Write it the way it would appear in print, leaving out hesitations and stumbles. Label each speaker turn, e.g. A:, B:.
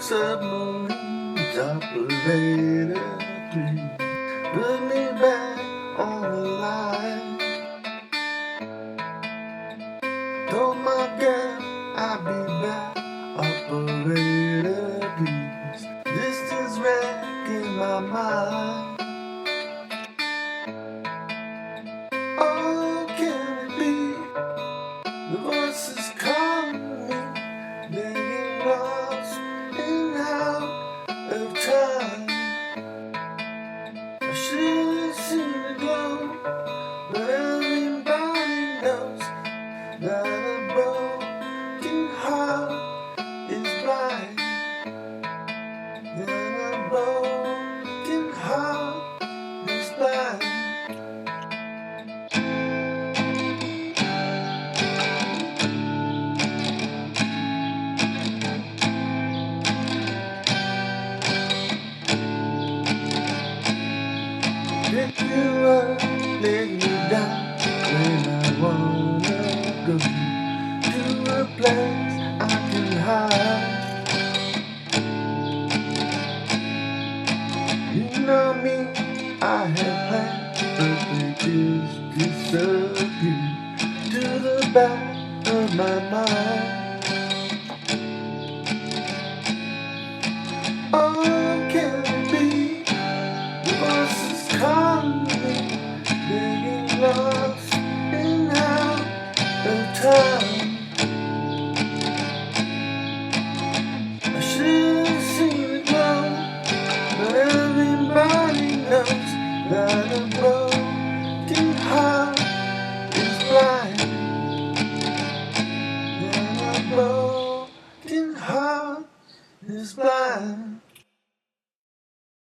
A: submarines, operator, please put me back on the line. Told my girl I'll be back, operator, please. This is wrecking my mind. Oh, can it be the voices calling me, begging lost and out of time? I should have seen the glow, but everybody knows that a broken heart is blind. That a broken heart is blind. Pick you up, lay you down when I wanna go to a place I can hide. You know me, I had plans, but they just disappeared to the back of my mind. Oh, can it be the voices calling me, begging lost and out of time? I should have seen it glow, but everybody knows that a broken heart is blind. That a broken heart is blind.